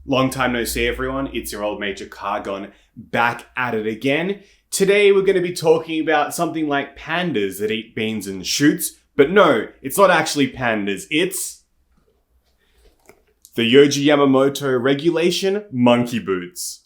Long time no see, everyone. It's your old mate Cargon back at it again. Today we're going to be talking about something like pandas that eat beans and shoots. But no, it's not actually pandas. It's the Yohji Yamamoto regulation monkey boots.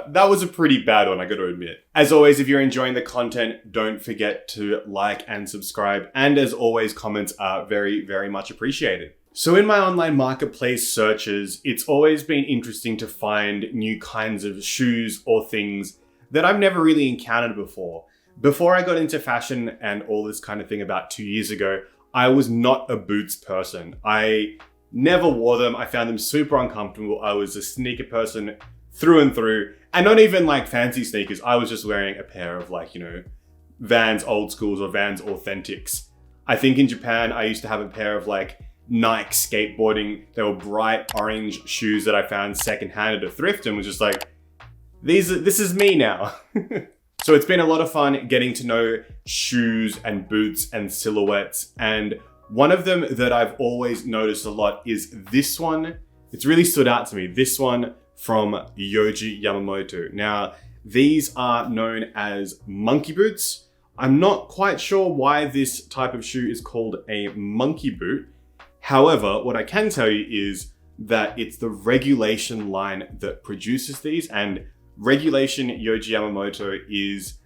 That was a pretty bad one, I gotta admit. As always, if you're enjoying the content, don't forget to like and subscribe. And as always, comments are very, very much appreciated. So in my online marketplace searches, it's always been interesting to find new kinds of shoes or things that I've never really encountered before. Before I got into fashion and all this kind of thing about 2 years ago, I was not a boots person. I never wore them. I found them super uncomfortable. I was a sneaker person through and through, and not even like fancy sneakers. I was just wearing a pair of Vans Old Schools or Vans Authentics. I think in Japan, I used to have a pair of Nike skateboarding. They were bright orange shoes that I found secondhand at a thrift and was just like, this is me now. So it's been a lot of fun getting to know shoes and boots and silhouettes. And one of them that I've always noticed a lot is this one. It's really stood out to me. This one from Yohji Yamamoto. Now, these are known as monkey boots. I'm not quite sure why this type of shoe is called a monkey boot. However, what I can tell you is that it's the Regulation line that produces these, and Regulation Yohji Yamamoto is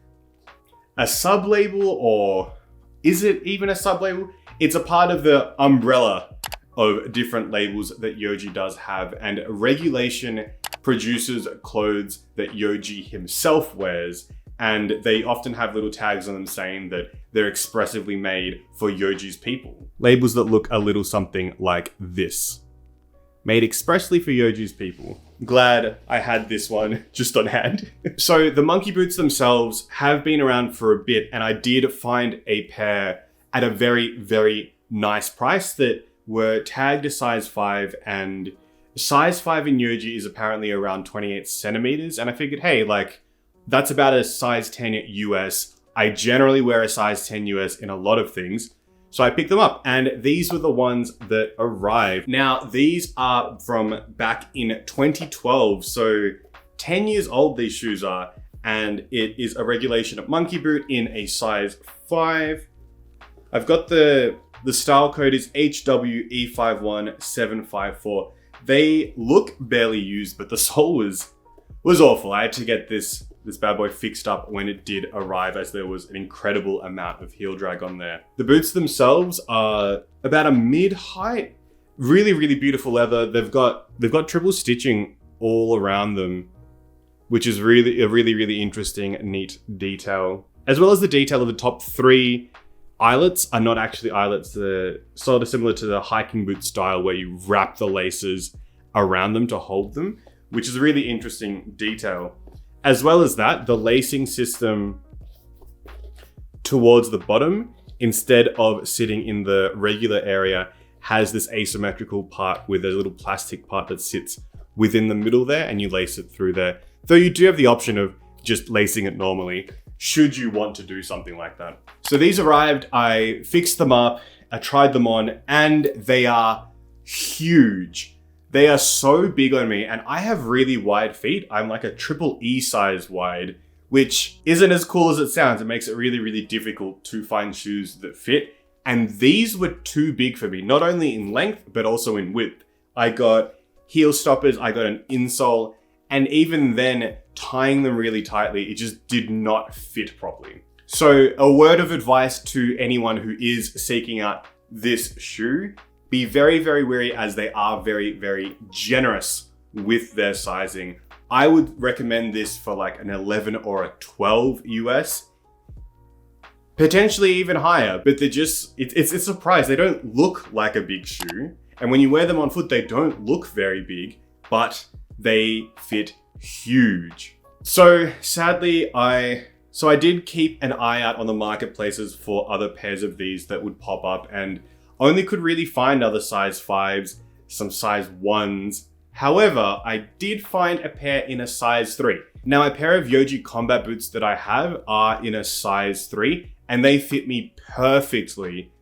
a sub-label, or is it even a sub-label? It's a part of the umbrella of different labels that Yohji does have, and Regulation produces clothes that Yohji himself wears, and they often have little tags on them saying that they're expressively made for Yohji's people. Labels that look a little something like this. Made expressly for Yohji's people. Glad I had this one just on hand. So the monkey boots themselves have been around for a bit, and I did find a pair at a very, very nice price that were tagged a size 5, and size 5 in Yohji is apparently around 28 centimeters. And I figured, hey, that's about a size 10 US. I generally wear a size 10 US in a lot of things. So I picked them up, and these were the ones that arrived. Now, these are from back in 2012. So 10 years old these shoes are, and it is a Regulation monkey boot in a size 5. I've got the style code is HWE51754. They look barely used, but the sole was awful. I had to get this bad boy fixed up when it did arrive, as there was an incredible amount of heel drag on there. The boots themselves are about a mid-height, really, really beautiful leather. They've got triple stitching all around them, which is really a really, really interesting, neat detail. As well as the detail of the top 3 eyelets are not actually eyelets. They're sort of similar to the hiking boot style where you wrap the laces around them to hold them, which is a really interesting detail. As well as that, the lacing system towards the bottom, instead of sitting in the regular area, has this asymmetrical part with a little plastic part that sits within the middle there, and you lace it through there. Though you do have the option of just lacing it normally, should you want to do something like that. So these arrived, I fixed them up, I tried them on, and they are huge. They are so big on me, and I have really wide feet. I'm like a triple E size wide, which isn't as cool as it sounds. It makes it really, really difficult to find shoes that fit. And these were too big for me, not only in length, but also in width. I got heel stoppers, I got an insole, and even then, tying them really tightly, it just did not fit properly. So a word of advice to anyone who is seeking out this shoe: be very, very wary, as they are very, very generous with their sizing. I would recommend this for an 11 or a 12 US, potentially even higher, but they're just, it's a surprise. They don't look like a big shoe. And when you wear them on foot, they don't look very big, but they fit huge. So sadly, I did keep an eye out on the marketplaces for other pairs of these that would pop up, and only could really find other size 5s, some size 1s. However, I did find a pair in a size 3. Now, a pair of Yohji combat boots that I have are in a size 3, and they fit me perfectly.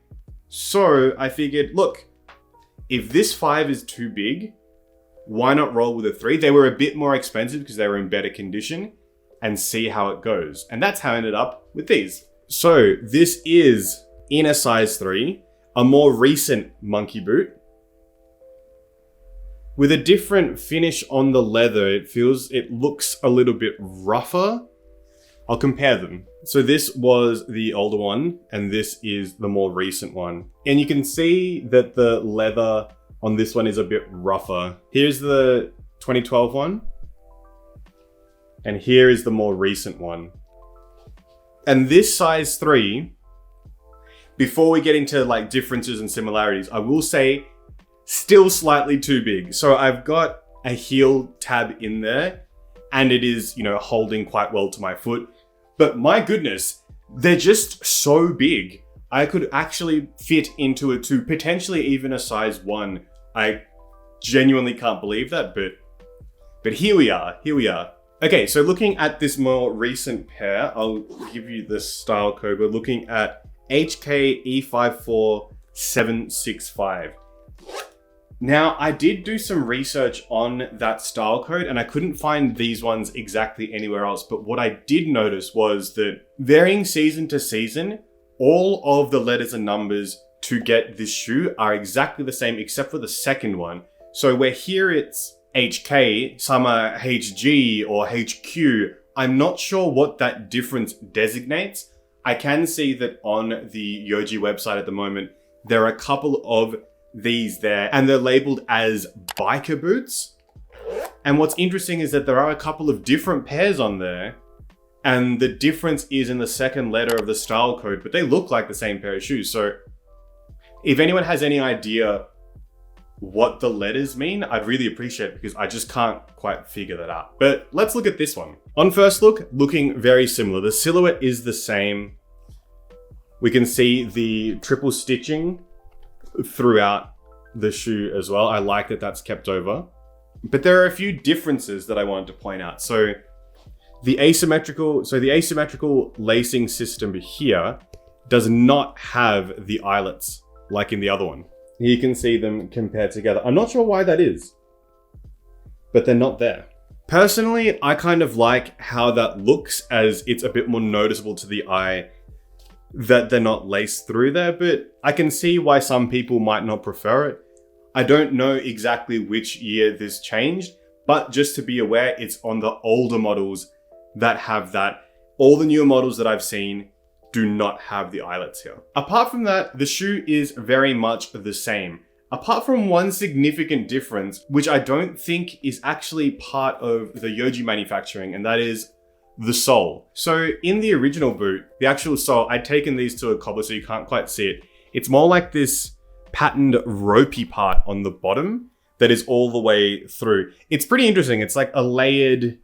So I figured, look, if this 5 is too big, why not roll with a 3? They were a bit more expensive because they were in better condition, and see how it goes. And that's how I ended up with these. So this is in a size 3, a more recent monkey boot with a different finish on the leather. It looks a little bit rougher. I'll compare them. So this was the older one, and this is the more recent one. And you can see that the leather on this one is a bit rougher. Here's the 2012 one. And here is the more recent one. And this size 3, before we get into like differences and similarities, I will say still slightly too big. So I've got a heel tab in there, and it is, holding quite well to my foot. But my goodness, they're just so big. I could actually fit into a 2, potentially even a size 1. I genuinely can't believe that, but here we are. Okay, so looking at this more recent pair, I'll give you the style code. We're looking at HKE54765. Now, I did do some research on that style code, and I couldn't find these ones exactly anywhere else. But what I did notice was that varying season to season, all of the letters and numbers to get this shoe are exactly the same except for the second one. So where here it's HK, some are HG or HQ, I'm not sure what that difference designates. I can see that on the Yohji website at the moment, there are a couple of these there, and they're labeled as biker boots. And what's interesting is that there are a couple of different pairs on there, and the difference is in the second letter of the style code, but they look like the same pair of shoes. So if anyone has any idea what the letters mean, I'd really appreciate it, because I just can't quite figure that out. But let's look at this one. On first look, looking very similar. The silhouette is the same. We can see the triple stitching throughout the shoe as well. I like that that's kept over. But there are a few differences that I wanted to point out. So the asymmetrical lacing system here does not have the eyelets like in the other one. You can see them compared together. I'm not sure why that is, but they're not there. Personally, I kind of like how that looks, as it's a bit more noticeable to the eye that they're not laced through there, but I can see why some people might not prefer it. I don't know exactly which year this changed, but just to be aware, it's on the older models that have that. All the newer models that I've seen do not have the eyelets here. Apart from that, the shoe is very much the same. Apart from one significant difference, which I don't think is actually part of the Yohji manufacturing, and that is the sole. So in the original boot, the actual sole, I'd taken these to a cobbler so you can't quite see it. It's more like this patterned ropey part on the bottom that is all the way through. It's pretty interesting. It's like a layered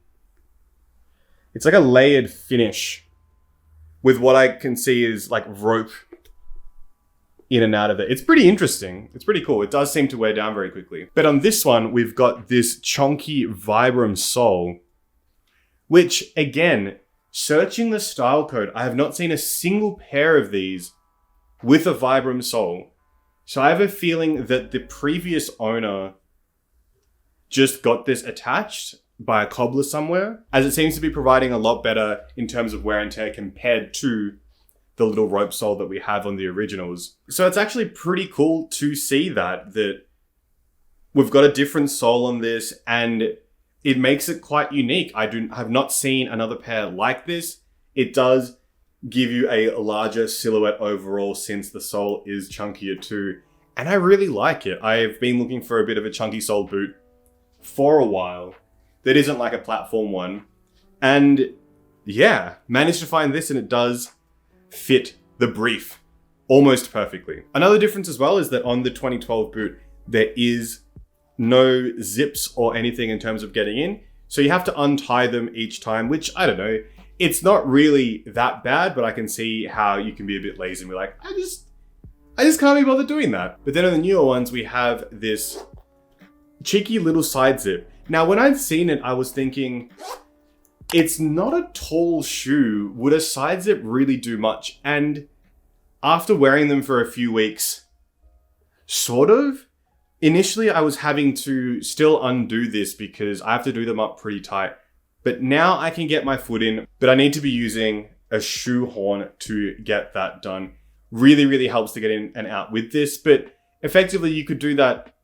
finish with what I can see is like rope in and out of it. It's pretty interesting. It's pretty cool. It does seem to wear down very quickly. But on this one, we've got this chunky Vibram sole, which again, searching the style code, I have not seen a single pair of these with a Vibram sole. So I have a feeling that the previous owner just got this attached by a cobbler somewhere, as it seems to be providing a lot better in terms of wear and tear compared to the little rope sole that we have on the originals. So it's actually pretty cool to see that we've got a different sole on this, and it makes it quite unique. I have not seen another pair like this. It does give you a larger silhouette overall since the sole is chunkier too. And I really like it. I've been looking for a bit of a chunky sole boot for a while that isn't like a platform one. And yeah, managed to find this, and it does fit the brief almost perfectly. Another difference as well is that on the 2012 boot, there is no zips or anything in terms of getting in. So you have to untie them each time, which I don't know. It's not really that bad, but I can see how you can be a bit lazy and be like, I just can't be bothered doing that. But then on the newer ones, we have this cheeky little side zip. Now, when I'd seen it, I was thinking, it's not a tall shoe. Would a side zip really do much? And after wearing them for a few weeks, sort of. initially I was having to still undo this because I have to do them up pretty tight. But now I can get my foot in, but I need to be using a shoehorn to get that done. Really, really helps to get in and out with this, but effectively you could do that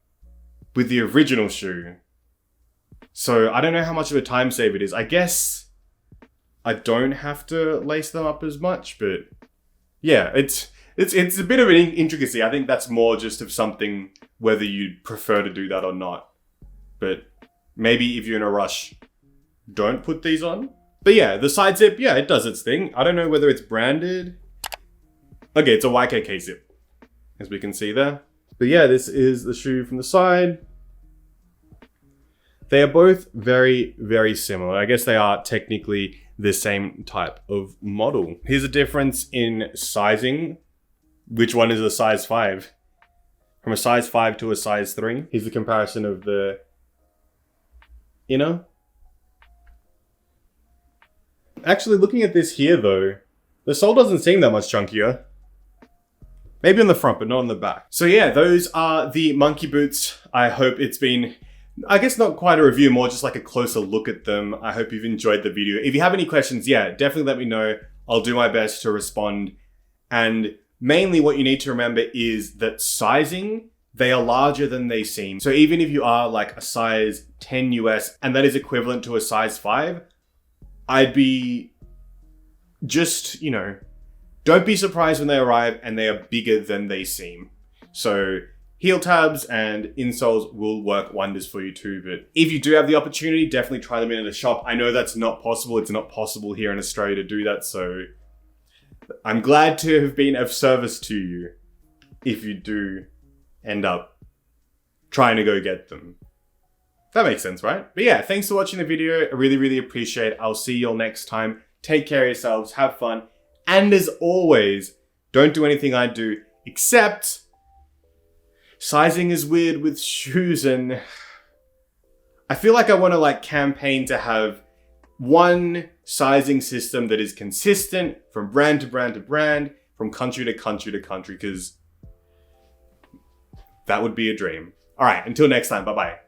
with the original shoe. So I don't know how much of a time save it is. I guess I don't have to lace them up as much, but yeah, it's a bit of an intricacy. I think that's more just of something whether you'd prefer to do that or not. But maybe if you're in a rush, don't put these on. But yeah, the side zip, yeah, it does its thing. I don't know whether it's branded. Okay, it's a YKK zip, as we can see there. But yeah, this is the shoe from the side. They are both very, very similar. I guess they are technically the same type of model. Here's a difference in sizing. Which one is a size 5? From a size 5 to a size 3. Here's the comparison of the inner. Actually, looking at this here though, the sole doesn't seem that much chunkier. Maybe on the front, but not on the back. So yeah, those are the monkey boots. I hope it's been, I guess not quite a review, more just like a closer look at them. I hope you've enjoyed the video. If you have any questions, yeah, definitely let me know. I'll do my best to respond. And mainly what you need to remember is that sizing, they are larger than they seem. So even if you are like a size 10 US and that is equivalent to a size 5, I'd be just, you know, don't be surprised when they arrive and they are bigger than they seem. So heel tabs and insoles will work wonders for you too. But if you do have the opportunity, definitely try them in at a shop. I know that's not possible. It's not possible here in Australia to do that. So I'm glad to have been of service to you if you do end up trying to go get them. That makes sense, right? But yeah, thanks for watching the video. I really, really appreciate it. I'll see you all next time. Take care of yourselves. Have fun. And as always, don't do anything I do, except sizing is weird with shoes, and I feel like I want to like campaign to have one sizing system that is consistent from brand to brand to brand, from country to country to country, because that would be a dream. All right, until next time, bye-bye.